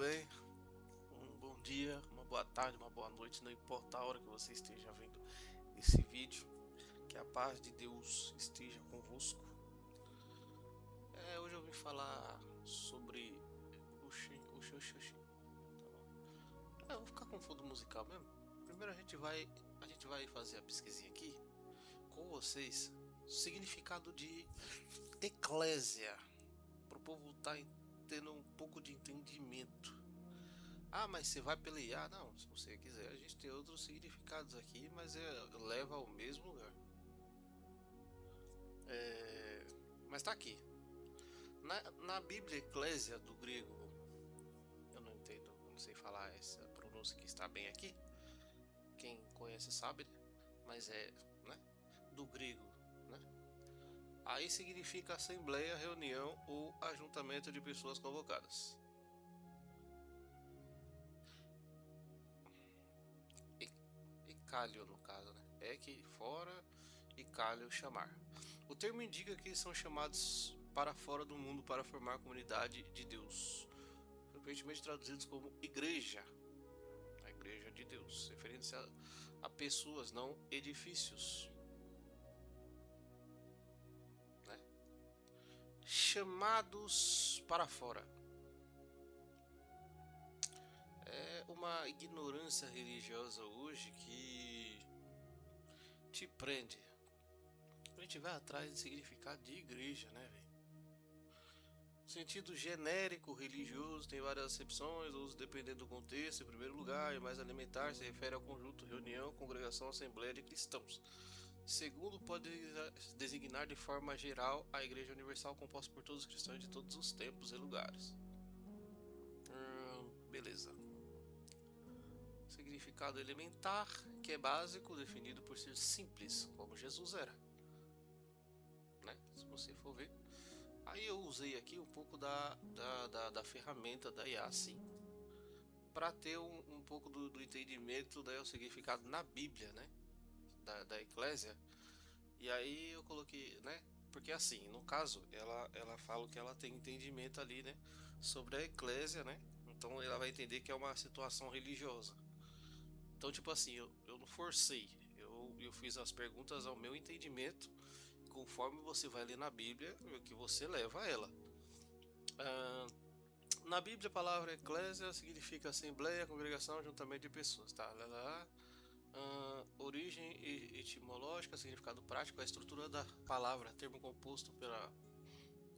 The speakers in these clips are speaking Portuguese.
bem? Um bom dia, uma boa tarde, uma boa noite, não importa a hora que você esteja vendo esse vídeo, que a paz de Deus esteja convosco. Hoje eu vim falar sobre oxi. Tá bom. Eu vou ficar com fundo musical mesmo. Primeiro a gente vai fazer a pesquisinha aqui com vocês, significado de eclésia, para o povo estar tendo um pouco de entendimento. Ah, mas você vai pela IA? Não, se você quiser, a gente tem outros significados aqui, mas leva ao mesmo lugar. Mas tá aqui. Na Bíblia Eclésia do grego, eu não entendo, não sei falar essa pronúncia que está bem aqui. Quem conhece sabe, né? Mas né? Do grego, né? Aí significa assembleia, reunião ou ajuntamento de pessoas convocadas. E calho no caso, né? É que fora e calho chamar. O termo indica que são chamados para fora do mundo para formar a comunidade de Deus, frequentemente traduzidos como igreja, a igreja de Deus, referindo-se a pessoas, não edifícios, né? Chamados para fora. É uma ignorância religiosa hoje que te prende. A gente vai atrás do significado de igreja, né, velho? Sentido genérico religioso tem várias acepções, uso dependendo do contexto. Em primeiro lugar, e mais alimentar, se refere ao conjunto, reunião, congregação, assembleia de cristãos. Segundo, pode designar de forma geral a Igreja Universal composta por todos os cristãos de todos os tempos e lugares. Beleza. Significado elementar, que é básico, definido por ser simples, como Jesus era, né? Se você for ver. Aí eu usei aqui um pouco da ferramenta da IA, sim, para ter um pouco do entendimento do significado na Bíblia, né? Da Eclésia. E aí eu coloquei, né? Porque assim, no caso, ela fala que ela tem entendimento ali, né? Sobre a Eclésia, né? Então ela vai entender que é uma situação religiosa. Então, tipo assim, eu não forcei. Eu fiz as perguntas ao meu entendimento. Conforme você vai ler na Bíblia, o que você leva a ela. Ah, Na Bíblia, a palavra eclésia significa assembleia, congregação, juntamento de pessoas, tá? Origem etimológica, significado prático, a estrutura da palavra, termo composto pela.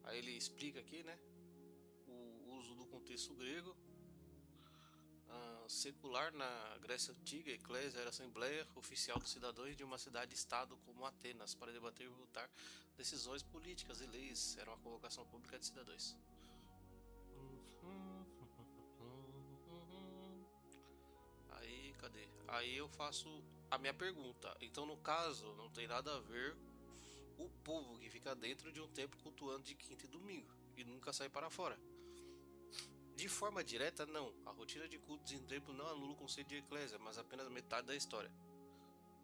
Aí ele explica aqui, né? O uso do contexto grego. Secular na Grécia Antiga, eclésia era a assembleia oficial dos cidadãos de uma cidade-estado como Atenas para debater e votar decisões políticas e leis. Era uma convocação pública de cidadãos. Aí, cadê? Aí eu faço a minha pergunta. Então, no caso, não tem nada a ver o povo que fica dentro de um templo cultuando de quinta e domingo e nunca sai para fora. De forma direta, não. A rotina de cultos em templo não anula o conceito de eclésia, mas apenas metade da história.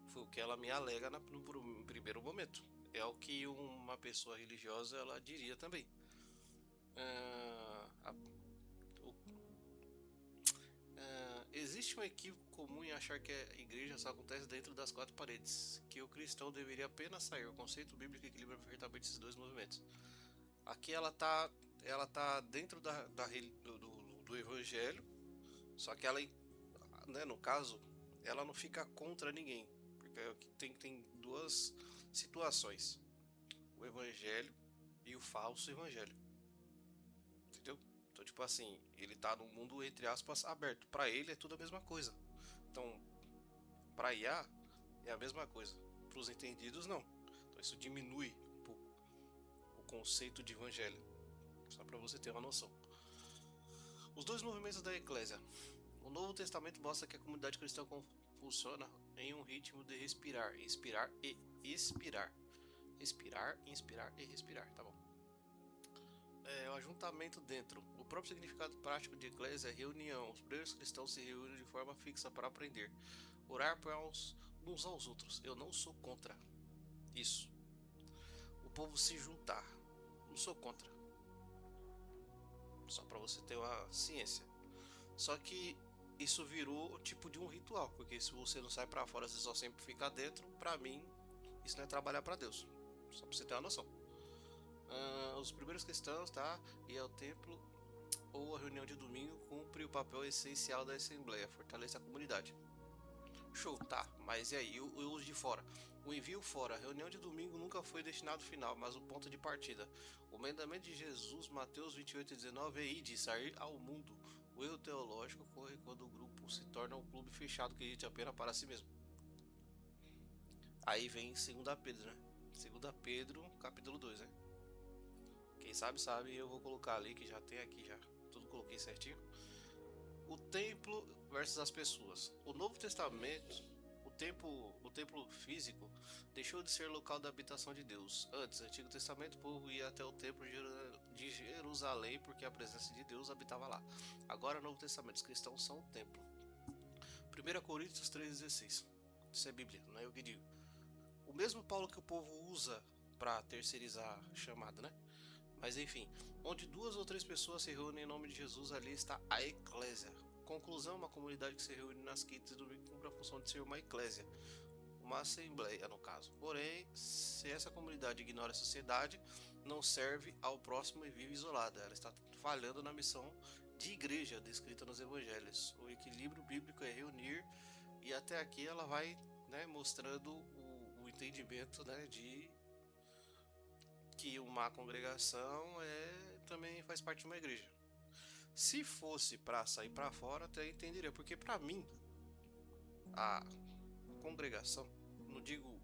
Foi o que ela me alega no primeiro momento. É o que uma pessoa religiosa ela diria também. Ah, a- o Existe um equívoco comum em achar que a igreja só acontece dentro das quatro paredes, que o cristão deveria apenas sair. O conceito bíblico equilibra perfeitamente esses dois movimentos. Aqui ela tá dentro do evangelho, só que ela, né, no caso, ela não fica contra ninguém, porque aqui tem duas situações: o evangelho e o falso evangelho, entendeu? Então, tipo assim, ele tá num mundo, entre aspas, aberto. Para ele é tudo a mesma coisa. Então, para IA é a mesma coisa. Para os entendidos, não. Então, isso diminui um pouco o conceito de evangelho. Só para você ter uma noção. Os dois movimentos da Eclésia. O Novo Testamento mostra que a comunidade cristã funciona em um ritmo de respirar, inspirar e expirar. Respirar, inspirar e respirar, tá bom? O ajuntamento dentro. O próprio significado prático de eclésia é reunião. Os primeiros cristãos se reúnem de forma fixa para aprender. Orar para uns aos outros. Eu não sou contra isso. O povo se juntar. Não sou contra. Só para você ter uma ciência. Só que isso virou tipo de um ritual, porque se você não sai pra fora, você só sempre fica dentro. Pra mim, isso não é trabalhar pra Deus. Só pra você ter uma noção. Os primeiros cristãos, tá? E ao templo ou a reunião de domingo cumpre o papel essencial da assembleia, fortalece a comunidade. Show, tá, mas e aí, o uso de fora? O envio fora, a reunião de domingo nunca foi destinado final, mas o ponto de partida. O mandamento de Jesus, Mateus 28:19, é ir de sair ao mundo. O erro teológico ocorre quando o grupo se torna um clube fechado que existe apenas para si mesmo. Aí vem 2 Pedro, né? 2 Pedro, capítulo 2, né? Quem sabe, sabe, eu vou colocar ali que já tem aqui já. Tudo coloquei certinho. O templo versus as pessoas. O Novo Testamento, o templo físico, deixou de ser local da habitação de Deus. Antes, no Antigo Testamento, o povo ia até o templo de Jerusalém porque a presença de Deus habitava lá. Agora, no Novo Testamento, os cristãos são o templo. 1 Coríntios 3,16. Isso é Bíblia, não é eu que digo. O mesmo Paulo que o povo usa para terceirizar a chamada, né? Mas enfim, onde 2 ou 3 pessoas se reúnem em nome de Jesus, ali está a eclésia. Conclusão, uma comunidade que se reúne nas quintas e domingos cumpre a função de ser uma eclésia, uma assembleia no caso. Porém, se essa comunidade ignora a sociedade, não serve ao próximo e vive isolada. Ela está falhando na missão de igreja descrita nos evangelhos. O equilíbrio bíblico é reunir, e até aqui ela vai, né, mostrando o entendimento, né, de que uma congregação também faz parte de uma igreja. Se fosse para sair para fora, até entenderia, porque para mim a congregação, não digo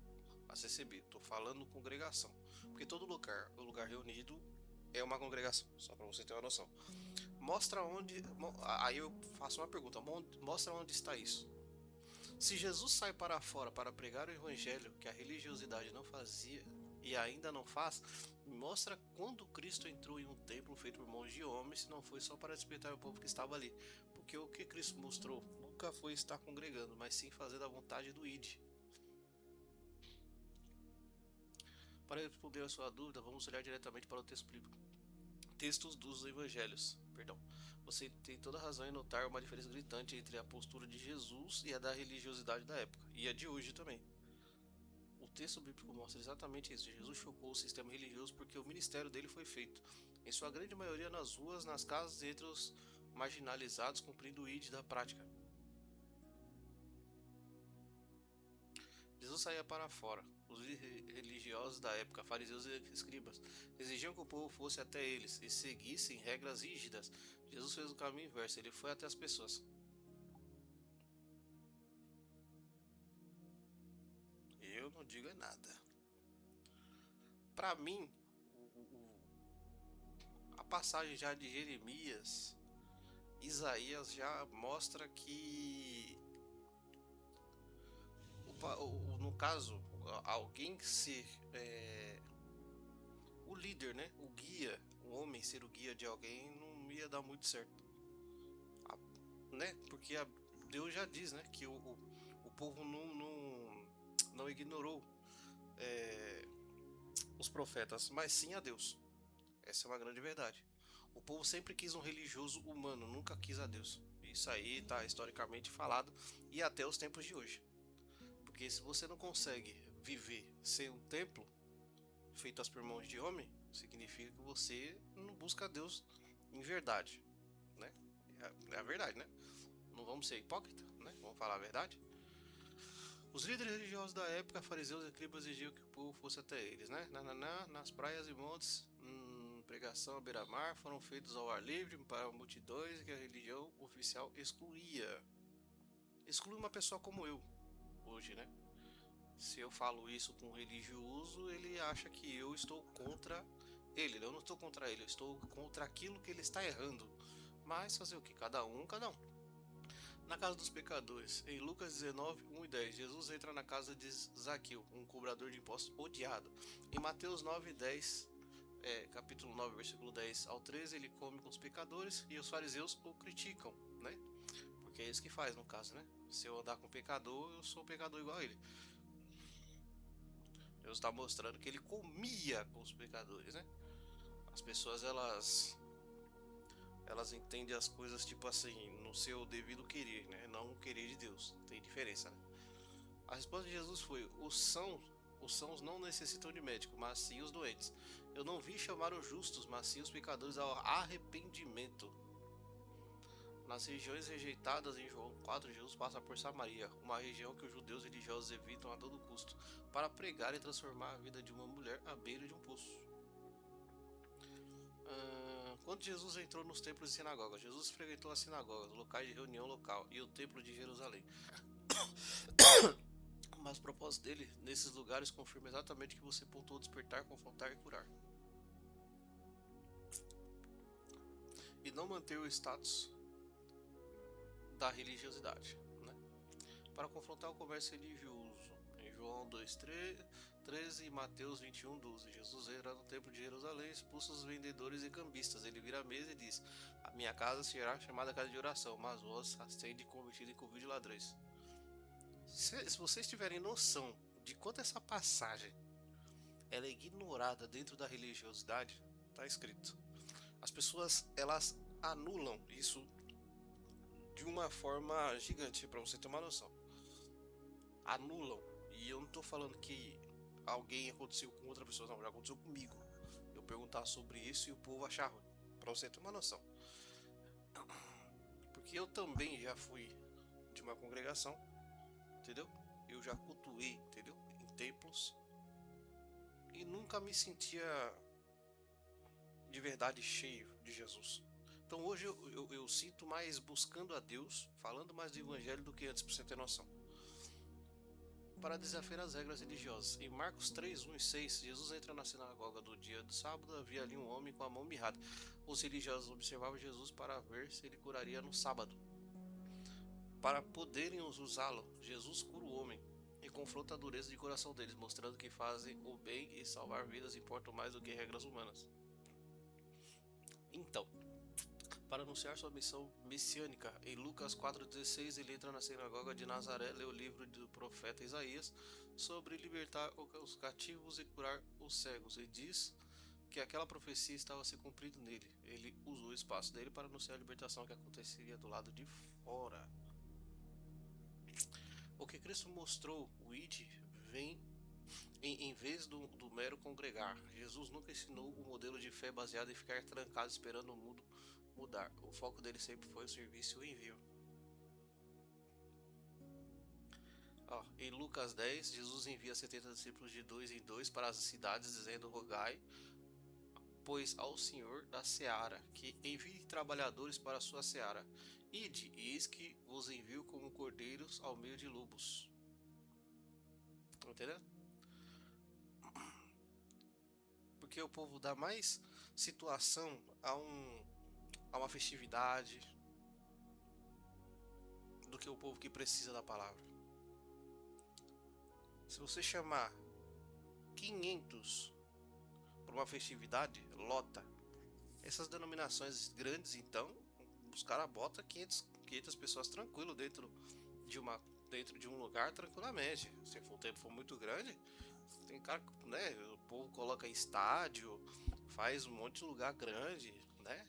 a CCB, tô falando congregação, porque todo lugar, o lugar reunido é uma congregação, só para você ter uma noção. Mostra onde, aí eu faço uma pergunta, mostra onde está isso. Se Jesus sai para fora para pregar o evangelho que a religiosidade não fazia e ainda não faz, mostra quando Cristo entrou em um templo feito por mãos de homens, se não foi só para despertar o povo que estava ali. Porque o que Cristo mostrou nunca foi estar congregando, mas sim fazer a vontade do ID. Para responder a sua dúvida, vamos olhar diretamente para o texto bíblico. Textos dos evangelhos, perdão. Você tem toda a razão em notar uma diferença gritante entre a postura de Jesus e a da religiosidade da época, e a de hoje também. O texto bíblico mostra exatamente isso. Jesus chocou o sistema religioso porque o ministério dele foi feito, em sua grande maioria, nas ruas, nas casas e entre os marginalizados, cumprindo o id da prática. Jesus saía para fora. Os religiosos da época, fariseus e escribas, exigiam que o povo fosse até eles e seguissem regras rígidas. Jesus fez o caminho inverso, ele foi até as pessoas. Eu não digo nada. Para mim, a passagem já de Jeremias, Isaías já mostra que, no caso, alguém ser o líder, né? O guia, o homem ser o guia de alguém não ia dar muito certo, né? Porque Deus já diz, né? Que o povo não ignorou os profetas, mas sim a Deus. Essa é uma grande verdade. O povo sempre quis um religioso humano, nunca quis a Deus. Isso aí está historicamente falado e até os tempos de hoje. Porque se você não consegue viver sem um templo feito por mãos de homem, significa que você não busca a Deus em verdade, né? É a verdade, né? Não vamos ser hipócritas, né? Vamos falar a verdade. Os líderes religiosos da época, fariseus e escribas, exigiam que o povo fosse até eles, né? Nas praias e montes, pregação à beira-mar, foram feitos ao ar livre para multidões que a religião oficial excluía. Exclui uma pessoa como eu, hoje, né? Se eu falo isso com um religioso, ele acha que eu estou contra ele. Eu não estou contra ele, eu estou contra aquilo que ele está errando. Mas fazer o que? Cada um, cada um. Na casa dos pecadores, em Lucas 19, 1 e 10, Jesus entra na casa de Zaqueu, um cobrador de impostos odiado. Em Mateus 9, 10, capítulo 9, versículo 10 ao 13, ele come com os pecadores e os fariseus o criticam, né? Porque é isso que faz no caso, né? Se eu andar com pecador, eu sou pecador igual a ele. Deus está mostrando que ele comia com os pecadores, né? As pessoas, elas entendem as coisas tipo assim, no seu devido querer, né? Não o querer de Deus. Tem diferença, né? A resposta de Jesus foi: os sãos não necessitam de médico, mas sim os doentes. Eu não vim chamar os justos, mas sim os pecadores ao arrependimento. Nas regiões rejeitadas em João 4, Jesus passa por Samaria, uma região que os judeus religiosos evitam a todo custo, para pregar e transformar a vida de uma mulher à beira de um poço. Quando Jesus entrou nos templos e sinagogas, Jesus frequentou as sinagogas, locais de reunião local, e o templo de Jerusalém. Mas o propósito dele nesses lugares confirma exatamente o que você pontuou: despertar, confrontar e curar. E não manter o status da religiosidade, né? Para confrontar o comércio religioso, em João 2:13 e Mateus 21:12, Jesus entra no templo de Jerusalém, expulsa os vendedores e cambistas. Ele vira a mesa e diz: a minha casa será chamada casa de oração, mas vós a tende convertido em covil de ladrões. Se vocês tiverem noção de quanto essa passagem ela é ignorada dentro da religiosidade, está escrito. As pessoas elas anulam isso de uma forma gigante, para você ter uma noção. Anulam. E eu não estou falando que alguém aconteceu com outra pessoa, não, já aconteceu comigo. Eu perguntar sobre isso e o povo achar ruim, para você ter uma noção. Porque eu também já fui de uma congregação, entendeu? Eu já cultuei, entendeu? Em templos. E nunca me sentia de verdade cheio de Jesus. Então hoje eu sinto mais buscando a Deus, falando mais do evangelho do que antes, pra você ter noção. Para desafiar as regras religiosas. Em Marcos 3:1 e 6, Jesus entra na sinagoga do dia do sábado. Havia ali um homem com a mão mirrada. Os religiosos observavam Jesus para ver se ele curaria no sábado. Para poderem usá-lo, Jesus cura o homem e confronta a dureza de coração deles, mostrando que fazem o bem e salvar vidas importam mais do que regras humanas. Então, para anunciar sua missão messiânica, em Lucas 4:16 ele entra na sinagoga de Nazaré, lê o livro do profeta Isaías sobre libertar os cativos e curar os cegos, e diz que aquela profecia estava se cumprindo nele. Ele usou o espaço dele para anunciar a libertação que aconteceria do lado de fora. O que Cristo mostrou, o id, vem em vez do mero congregar. Jesus nunca ensinou o modelo de fé baseado em ficar trancado esperando o mundo mudar. O foco dele sempre foi o serviço e o envio. Em Lucas 10, Jesus envia 70 discípulos de 2 em 2 para as cidades, dizendo: rogai, pois ao Senhor da seara, que envie trabalhadores para a sua seara. Ide, eis que vos envio como cordeiros ao meio de lobos. Entendeu? Porque o povo dá mais situação a uma festividade do que o povo que precisa da palavra. Se você chamar 500 para uma festividade, lota. Essas denominações grandes, então, os caras botam 500 pessoas tranquilo dentro de um lugar tranquilamente. Se o tempo for muito grande, tem cara, né? O povo coloca em estádio, faz um monte de lugar grande, né?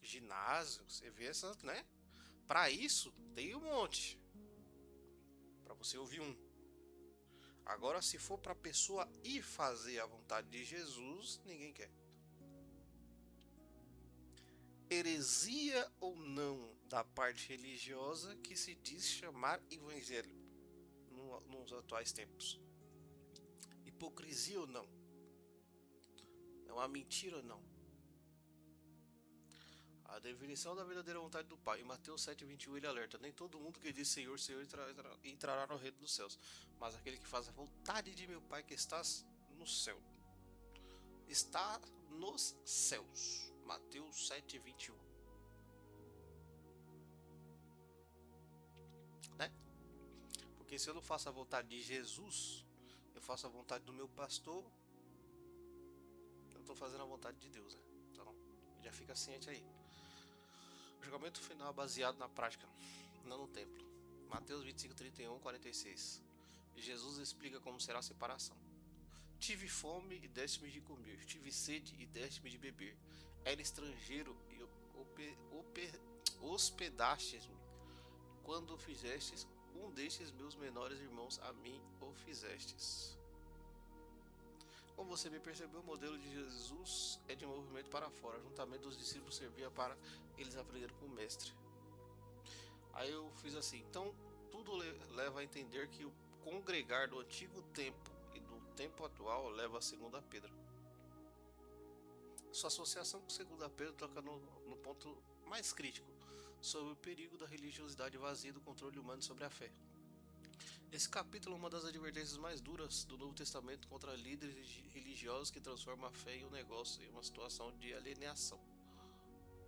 Ginásio, você vê essas, né? Para isso tem um monte. Para você ouvir um. Agora, se for para a pessoa ir fazer a vontade de Jesus, ninguém quer. Heresia ou não da parte religiosa que se diz chamar evangelho nos atuais tempos? Hipocrisia ou não? É uma mentira ou não? A definição da verdadeira vontade do Pai. Em Mateus 7:21 ele alerta: nem todo mundo que diz Senhor, Senhor entrará no reino dos céus, mas aquele que faz a vontade de meu Pai que estás no céu. Está nos céus. Mateus 7:21. Né? Porque se eu não faço a vontade de Jesus, eu faço a vontade do meu pastor, eu não estou fazendo a vontade de Deus, né? Então, já fica ciente aí. O julgamento final baseado na prática, não no templo. Mateus 25:31-46. Jesus explica como será a separação. Tive fome e deste-me de comer, tive sede e deste-me de beber. Era estrangeiro hospedastes-me, quando fizestes um destes meus menores irmãos, a mim o fizestes. Como você me percebeu, o modelo de Jesus é de movimento para fora. Juntamente dos discípulos servia para eles aprenderem com o mestre. Aí eu fiz assim. Então, tudo leva a entender que o congregar do antigo tempo e do tempo atual leva a 2 Pedro. Sua associação com 2 Pedro toca no ponto mais crítico, sobre o perigo da religiosidade vazia e do controle humano sobre a fé. Esse capítulo é uma das advertências mais duras do Novo Testamento contra líderes religiosos que transformam a fé em um negócio, em uma situação de alienação,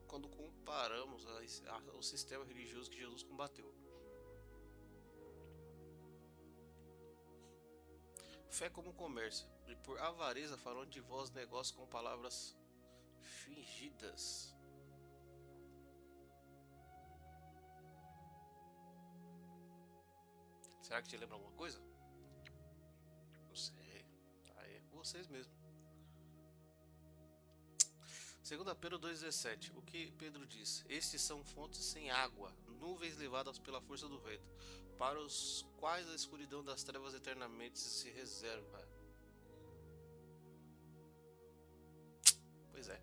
quando comparamos ao sistema religioso que Jesus combateu. Fé como comércio, e por avareza farão de vós negócio com palavras fingidas. Será que te lembra alguma coisa? Não sei. Aí é com vocês mesmo. 2 Pedro 2,17. O que Pedro diz? Estes são fontes sem água, nuvens levadas pela força do vento, para os quais a escuridão das trevas eternamente se reserva. Pois é.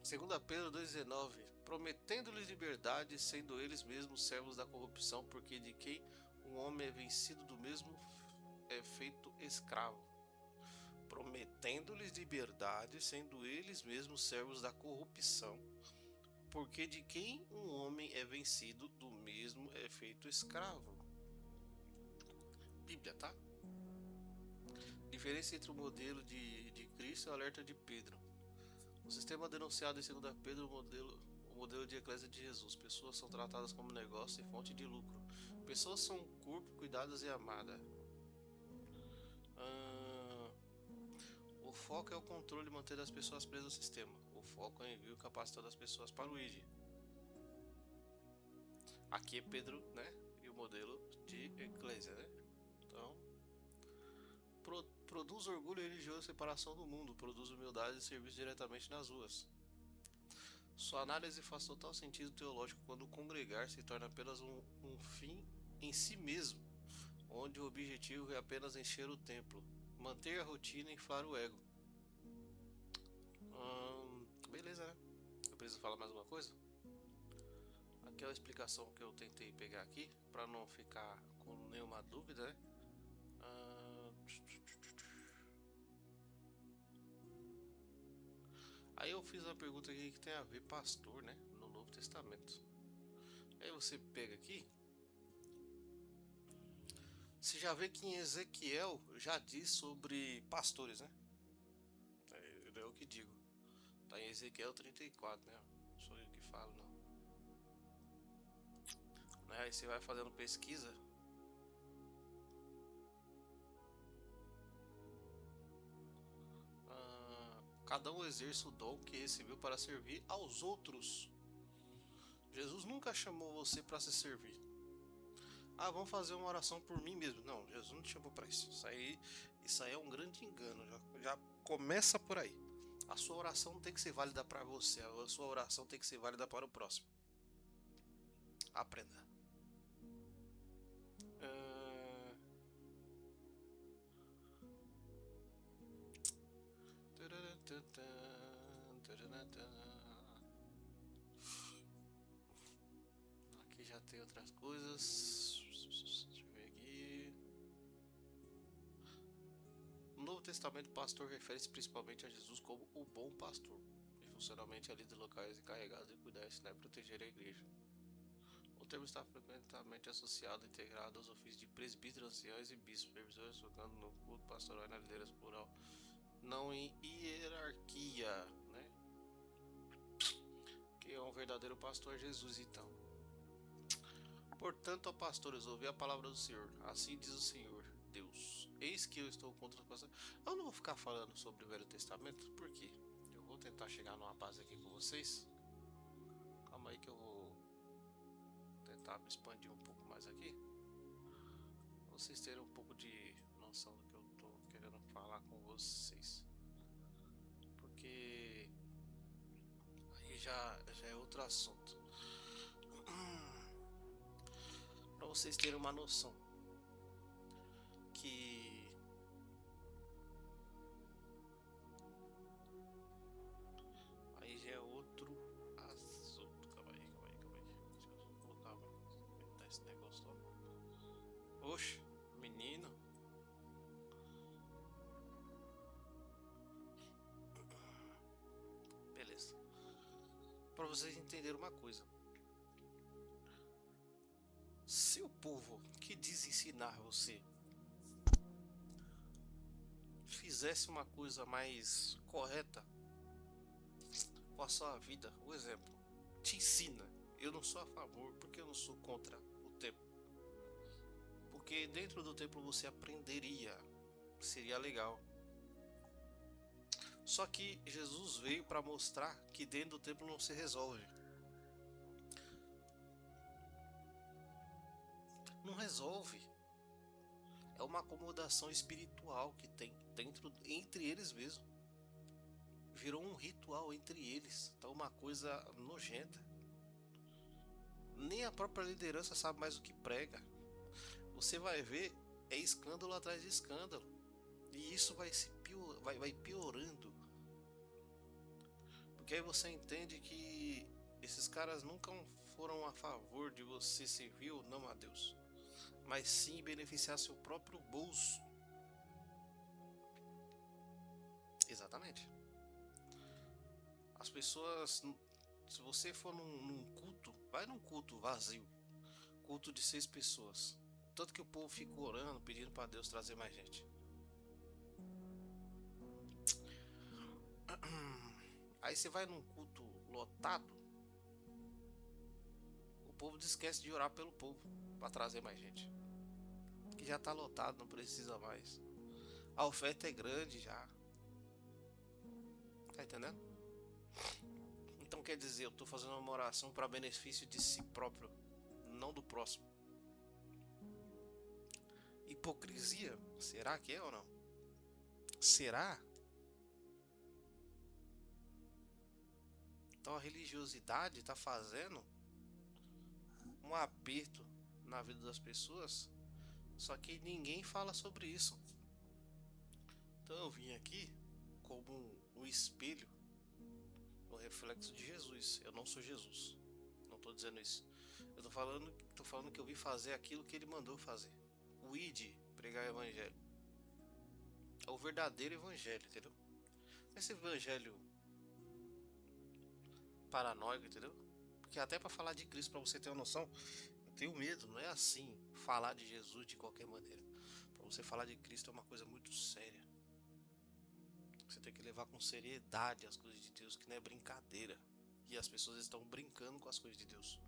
2 Pedro 2,19. Prometendo-lhes liberdade, sendo eles mesmos servos da corrupção, porque de quem um homem é vencido, do mesmo é feito escravo. Prometendo-lhes liberdade, sendo eles mesmos servos da corrupção, porque de quem um homem é vencido, do mesmo é feito escravo. Bíblia, tá? Diferença entre o modelo de Cristo e o alerta de Pedro. O sistema denunciado em 2 Pedro, o modelo de eclésia de Jesus. Pessoas são tratadas como negócio e fonte de lucro. Pessoas são um corpo, cuidadas e amadas. O foco é o controle e manter as pessoas presas ao sistema. O foco é o envio capacitando as pessoas para o ID. Aqui é Pedro, né? E o modelo de eclésia, né? Então, produz orgulho religioso e separação do mundo. Produz humildade e serviço diretamente nas ruas. Sua análise faz total sentido teológico quando congregar se torna apenas um fim em si mesmo, onde o objetivo é apenas encher o templo, manter a rotina e inflar o ego. Beleza, né? Eu preciso falar mais alguma coisa? Aquela explicação que eu tentei pegar aqui, para não ficar com nenhuma dúvida, né? Aí eu fiz uma pergunta aqui que tem a ver pastor, né? No Novo Testamento. Aí você pega aqui. Você já vê que em Ezequiel já diz sobre pastores, né? É o que digo. Tá em Ezequiel 34, né? Não sou eu que falo, não. Né? Aí você vai fazendo pesquisa. Cada um exerce o dom que recebeu para servir aos outros. Jesus nunca chamou você para se servir. Vamos fazer uma oração por mim mesmo. Não, Jesus não te chamou para isso. Isso aí é um grande engano. Já começa por aí. A sua oração não tem que ser válida para você. A sua oração tem que ser válida para o próximo. Aprenda. Aqui já tem outras coisas. Deixa eu ver aqui. No Novo Testamento, pastor refere-se principalmente a Jesus como o bom pastor, e funcionalmente a líderes locais encarregados de cuidar, ensinar e proteger a igreja. O termo está frequentemente associado e integrado aos ofícios de presbítero, anciãos e bispos, supervisores, focando no culto pastoral e na liderança plural, não em hierarquia, né? Que é um verdadeiro pastor Jesus, então. Portanto, ó pastores, ouvi a palavra do Senhor. Assim diz o Senhor Deus: eis que eu estou contra os pastores. Eu não vou ficar falando sobre o Velho Testamento, por quê? Eu vou tentar chegar numa base aqui com vocês. Calma aí que eu vou tentar me expandir um pouco mais aqui, pra vocês terem um pouco de noção do que eu tô querendo falar com vocês. Porque aí já é outro assunto. Para vocês terem uma noção que aí já é outro assunto. Calma aí. Deixa eu colocar aumentar esse negócio lá. Oxe, menino. Beleza. Para vocês entenderem uma coisa. Se o povo que diz ensinar você fizesse uma coisa mais correta com a sua vida, o exemplo, te ensina. Eu não sou a favor, porque eu não sou contra o templo. Porque dentro do templo você aprenderia, seria legal. Só que Jesus veio para mostrar que dentro do templo não se resolve. Não resolve. É uma acomodação espiritual que tem dentro entre eles mesmo. Virou um ritual entre eles. Tá uma coisa nojenta. Nem a própria liderança sabe mais o que prega. Você vai ver, é escândalo atrás de escândalo. E isso vai piorando. Porque aí você entende que esses caras nunca foram a favor de você servir ou não a Deus, mas sim beneficiar seu próprio bolso. Exatamente. As pessoas, se você for num culto, vai num culto vazio, culto de 6 pessoas, tanto que o povo fica orando, pedindo para Deus trazer mais gente. Aí você vai num culto lotado, o povo esquece de orar pelo povo para trazer mais gente, que já está lotado, não precisa mais. A oferta é grande já. Tá entendendo? Então quer dizer, eu estou fazendo uma oração para benefício de si próprio, não do próximo. Hipocrisia? Será que é ou não? Será? Então a religiosidade está fazendo um aperto na vida das pessoas, só que ninguém fala sobre isso. Então eu vim aqui como um espelho, um reflexo de Jesus. Eu não sou Jesus, não estou dizendo isso. Eu estou falando que eu vim fazer aquilo que ele mandou fazer. O ide, pregar o evangelho. É o verdadeiro evangelho, entendeu? Esse evangelho paranoico, entendeu? Porque até para falar de Cristo, para você ter uma noção, eu tenho medo, não é assim falar de Jesus de qualquer maneira. Para você falar de Cristo é uma coisa muito séria. Você tem que levar com seriedade as coisas de Deus, que não é brincadeira. E as pessoas estão brincando com as coisas de Deus.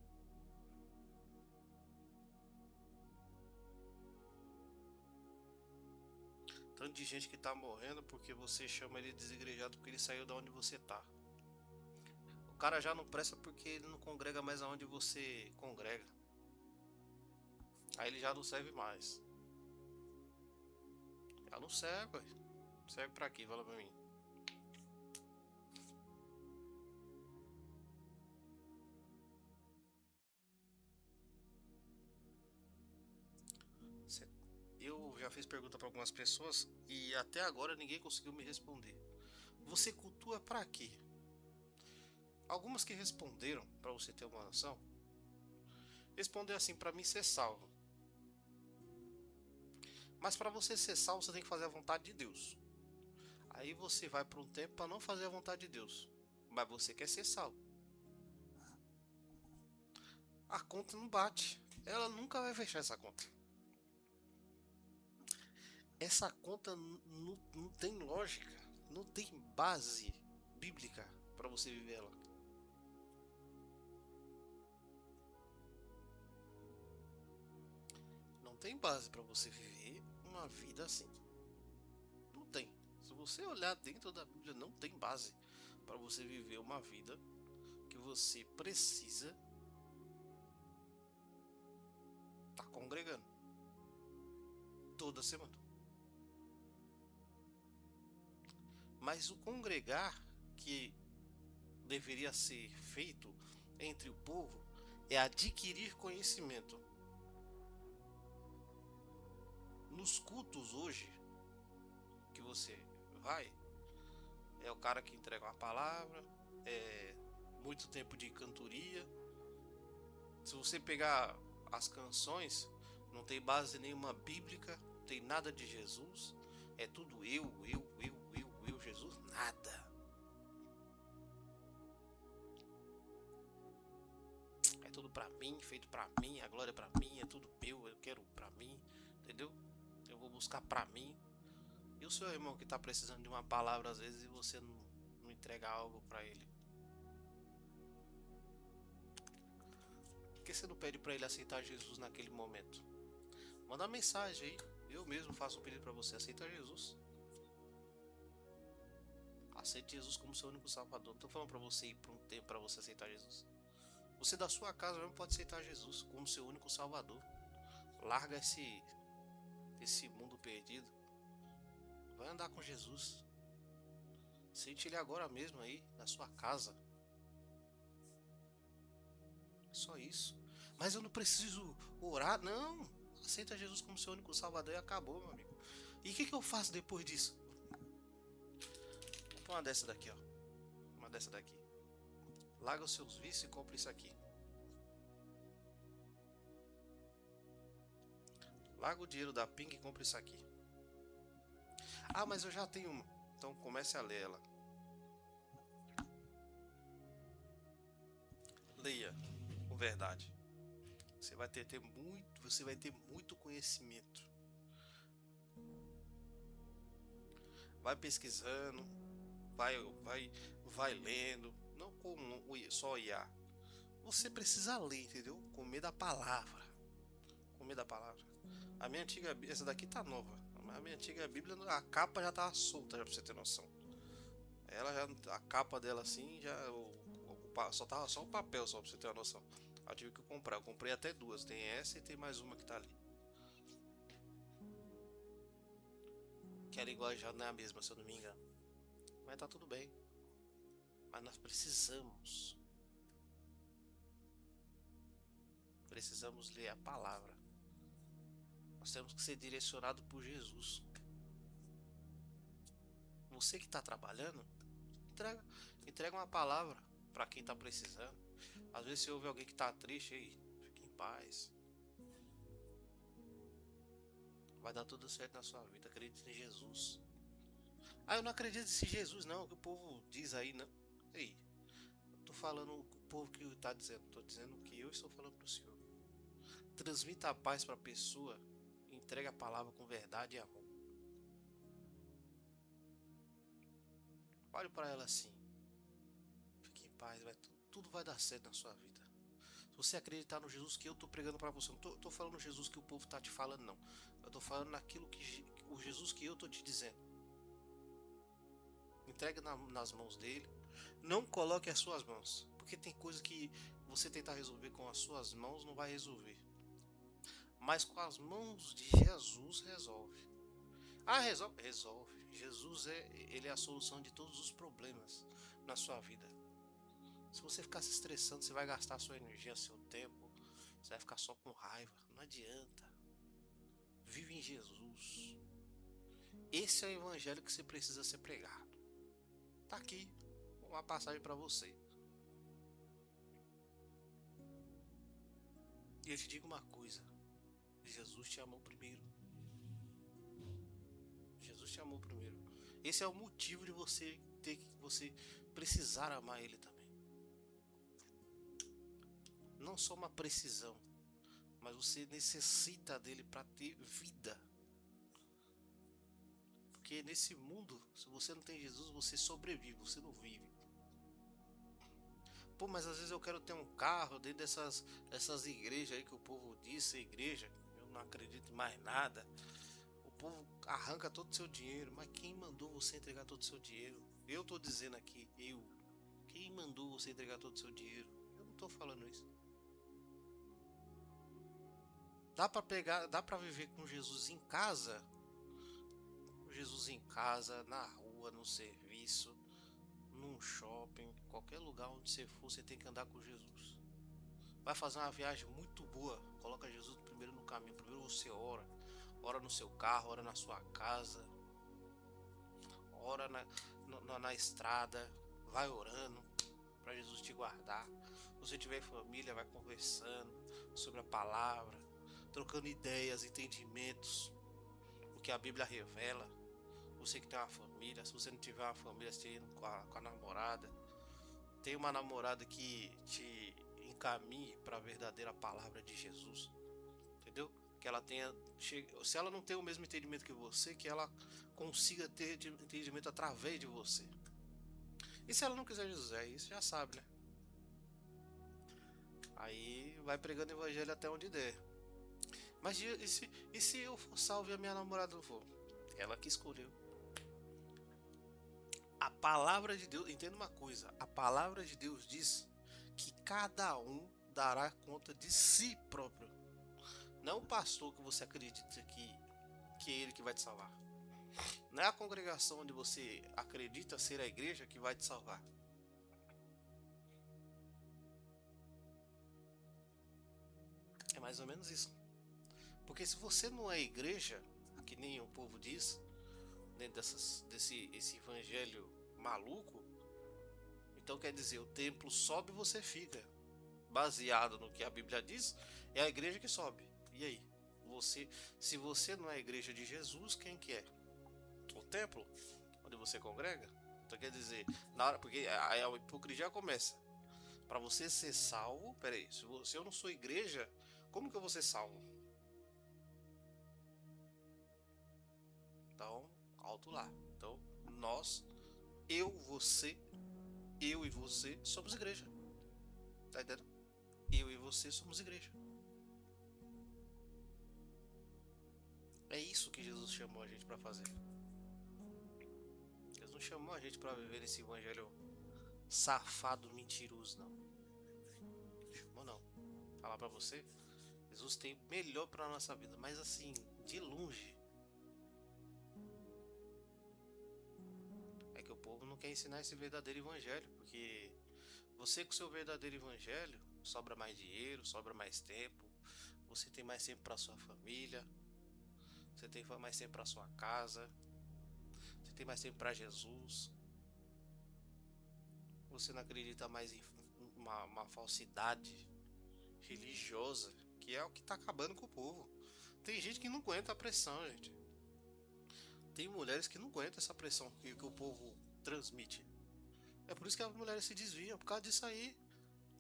Tanto de gente que tá morrendo porque você chama ele de desigrejado porque ele saiu da onde você tá. O cara já não presta porque ele não congrega mais aonde você congrega. Aí ele já não serve mais. Já não serve, ué. Serve pra quê? Fala pra mim. Eu já fiz pergunta pra algumas pessoas e até agora ninguém conseguiu me responder. Você cultua pra quê? Algumas que responderam, pra você ter uma noção, respondeu assim: pra mim ser salvo. Mas para você ser salvo, você tem que fazer a vontade de Deus. Aí você vai para um tempo para não fazer a vontade de Deus, mas você quer ser salvo. A conta não bate. Ela nunca vai fechar essa conta. Essa conta não tem lógica, não tem base bíblica para você viver ela. Não tem base para você viver uma vida assim. Não tem. Se você olhar dentro da Bíblia, não tem base para você viver uma vida que você precisa estar congregando toda semana. Mas o congregar que deveria ser feito entre o povo é adquirir conhecimento. Nos cultos hoje que você vai, é o cara que entrega uma palavra, é muito tempo de cantoria. Se você pegar as canções, não tem base nenhuma bíblica, não tem nada de Jesus, é tudo eu, Jesus, nada. É tudo pra mim, feito pra mim, a glória é pra mim, é tudo meu, eu quero pra mim, entendeu? Eu vou buscar pra mim. E o seu irmão que tá precisando de uma palavra às vezes e você não entrega algo pra ele? Por que você não pede pra ele aceitar Jesus naquele momento? Manda uma mensagem aí, eu mesmo faço um pedido pra você, aceita Jesus. Aceite Jesus como seu único salvador. Não tô falando pra você ir por um tempo pra você aceitar Jesus. Você da sua casa mesmo pode aceitar Jesus como seu único salvador. Larga esse mundo perdido. Vai andar com Jesus. Sente ele agora mesmo aí na sua casa. Só isso. Mas eu não preciso orar, não. Aceita Jesus como seu único salvador e acabou, meu amigo. E o que eu faço depois disso? Compra uma dessa daqui, ó. Uma dessa daqui. Larga os seus vícios e compra isso aqui. Larga o dinheiro da Ping e compra isso aqui. Ah, mas eu já tenho uma. Então comece a ler ela. Leia com verdade. Você vai ter muito conhecimento. Vai pesquisando, vai lendo, não como só IA. Você precisa ler, entendeu? Comer da palavra. Comer da palavra. A minha antiga, essa daqui tá nova. A minha antiga Bíblia, a capa já tava solta, já pra você ter noção. Ela já, a capa dela assim, já só tava só o papel, só pra você ter uma noção. Eu tive que comprar, eu comprei até duas, tem essa e tem mais uma que tá ali. Que a linguagem já não é a mesma, se eu não me engano. Mas tá tudo bem. Mas nós precisamos ler a palavra. Nós temos que ser direcionado por Jesus. Você que está trabalhando, entrega uma palavra para quem está precisando. Às vezes você ouve alguém que está triste aí, fique em paz. Vai dar tudo certo na sua vida. Acredite em Jesus. Ah, eu não acredito nesse Jesus não, que o povo diz aí, não. Ei, eu tô falando o povo que está dizendo. Tô dizendo o que eu estou falando para o Senhor. Transmita a paz para a pessoa. Entrega a palavra com verdade e amor. Olhe para ela assim. Fique em paz, tudo vai dar certo na sua vida. Se você acreditar no Jesus que eu estou pregando para você, não tô falando no Jesus que o povo está te falando, não. Eu estou falando naquilo o Jesus que eu estou te dizendo. Entregue nas mãos dele. Não coloque as suas mãos, porque tem coisa que você tentar resolver com as suas mãos não vai resolver. Mas com as mãos de Jesus resolve. Ah, resolve? Resolve. Jesus ele é a solução de todos os problemas na sua vida. Se você ficar se estressando, você vai gastar sua energia, seu tempo. Você vai ficar só com raiva. Não adianta. Vive em Jesus. Esse é o evangelho que você precisa ser pregado. Tá aqui uma passagem para você. E eu te digo uma coisa. Jesus te amou primeiro. Jesus te amou primeiro. Esse é o motivo de você precisar amar ele também. Não só uma precisão, mas você necessita dele para ter vida. Porque nesse mundo, se você não tem Jesus, você sobrevive, você não vive. Pô, mas às vezes eu quero ter um carro dentro dessas igrejas aí que o povo diz, igreja, eu não acredito em mais nada. O povo arranca todo o seu dinheiro, mas quem mandou você entregar todo o seu dinheiro? Eu tô dizendo aqui, quem mandou você entregar todo o seu dinheiro? Eu não tô falando isso. Dá pra viver com Jesus em casa? Com Jesus em casa, na rua, no serviço, num shopping, qualquer lugar onde você for, você tem que andar com Jesus. Vai fazer uma viagem muito boa, coloca Jesus primeiro no caminho. Primeiro você ora no seu carro, ora na sua casa, ora na estrada, vai orando para Jesus te guardar. Se você tiver família, vai conversando sobre a palavra, trocando ideias, entendimentos, o que a Bíblia revela. Você que tem uma família, se você não tiver uma família, você indo com a namorada, tem uma namorada que te encaminhe para a verdadeira palavra de Jesus, entendeu? Que ela tenha, se ela não tem o mesmo entendimento que você, que ela consiga ter entendimento através de você. E se ela não quiser Jesus, aí você já sabe, né? Aí vai pregando evangelho até onde der. Mas e se eu for salvo e a minha namorada não for? Ela que escolheu. A palavra de Deus, entenda uma coisa, a palavra de Deus diz que cada um dará conta de si próprio. Não o pastor que você acredita que é ele que vai te salvar. Não é a congregação onde você acredita ser a igreja que vai te salvar. É mais ou menos isso. Porque se você não é igreja, que nem o povo diz, dentro desse evangelho maluco, então quer dizer, o templo sobe e você fica. Baseado no que a Bíblia diz, é a igreja que sobe. E aí? Se você não é a igreja de Jesus, quem que é? O templo, onde você congrega? Então quer dizer, na hora, porque a hipocrisia começa. Para você ser salvo, peraí, se eu não sou igreja, como que eu vou ser salvo? Então, alto lá. Então, nós, eu, você, eu e você somos igreja. Tá entendendo? Eu e você somos igreja. É isso que Jesus chamou a gente para fazer. Jesus não chamou a gente para viver esse evangelho safado, mentiroso, não. Chamou não. Falar para você, Jesus tem melhor para nossa vida, mas assim, de longe. É que o povo não quer ensinar esse verdadeiro evangelho, porque você com seu verdadeiro evangelho sobra mais dinheiro, sobra mais tempo, você tem mais tempo para sua família, você tem mais tempo para sua casa, você tem mais tempo para Jesus. Você não acredita mais em uma falsidade religiosa, que é o que está acabando com o povo. Tem gente que não aguenta a pressão, gente. Tem mulheres que não aguentam essa pressão que o povo transmite. É por isso que as mulheres se desviam, por causa disso aí.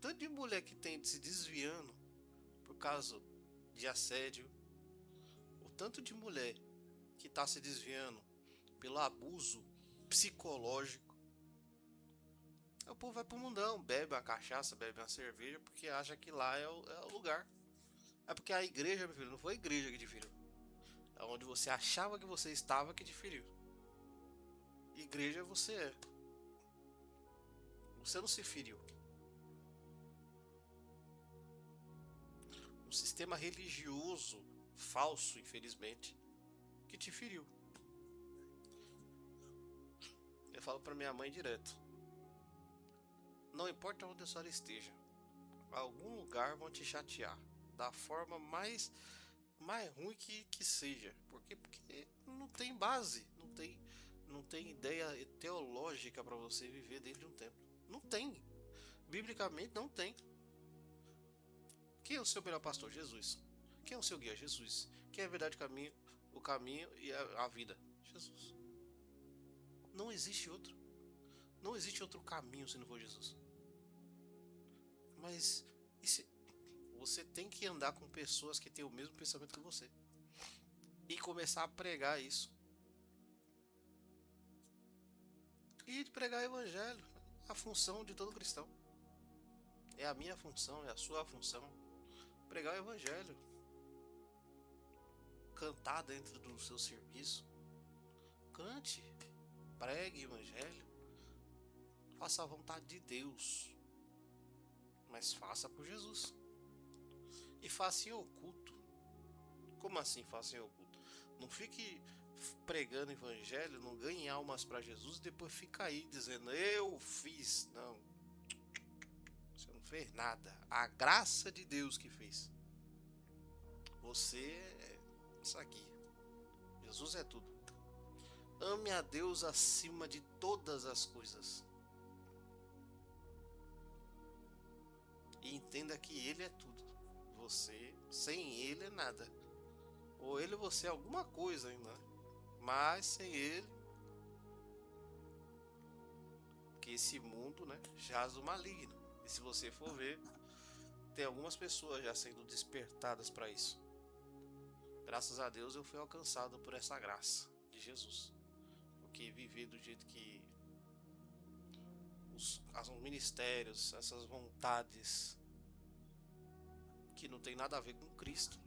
Tanto de mulher que tem se desviando por causa de assédio, o tanto de mulher que está se desviando pelo abuso psicológico. O povo vai pro mundão, bebe uma cachaça, bebe uma cerveja, porque acha que lá é o lugar. É porque a igreja, meu filho, não foi a igreja que te feriu. É onde você achava que você estava que te feriu. Igreja você é. Você não se feriu. Um sistema religioso falso, infelizmente, que te feriu. Eu falo pra minha mãe direto. Não importa onde a senhora esteja, algum lugar vão te chatear. Da forma mais ruim que seja. Porque não tem base, não tem ideia teológica para você viver dentro de um templo. Não tem. Biblicamente não tem. Quem é o seu melhor pastor? Jesus. Quem é o seu guia? Jesus. Quem é a verdade, o caminho e a vida? Jesus. Não existe outro. Não existe outro caminho se não for Jesus. Mas você tem que andar com pessoas que têm o mesmo pensamento que você. E começar a pregar isso. E pregar o evangelho. A função de todo cristão. É a minha função, é a sua função. Pregar o evangelho. Cantar dentro do seu serviço. Cante. Pregue o evangelho. Faça a vontade de Deus. Mas faça por Jesus. E faça em oculto. Como assim faça em oculto? Não fique pregando evangelho, não ganhe almas para Jesus e depois fica aí dizendo eu fiz. Não, você não fez nada. A graça de Deus que fez. Você é isso aqui. Jesus é tudo. Ame a Deus acima de todas as coisas. E entenda que Ele é tudo. Você, sem Ele, é nada. Ou Ele, você é alguma coisa ainda. Mas sem Ele, que esse mundo, né, jaz o maligno. E se você for ver, tem algumas pessoas já sendo despertadas para isso. Graças a Deus eu fui alcançado por essa graça de Jesus. Porque viver do jeito que os ministérios, essas vontades que não tem nada a ver com Cristo,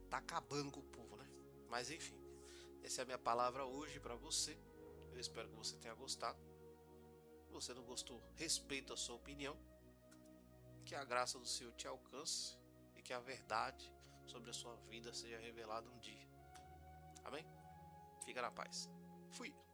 tá acabando com o povo, né? Mas enfim, essa é a minha palavra hoje para você. Eu espero que você tenha gostado. Se você não gostou, respeito a sua opinião. Que a graça do Senhor te alcance e que a verdade sobre a sua vida seja revelada um dia. Amém? Fica na paz. Fui.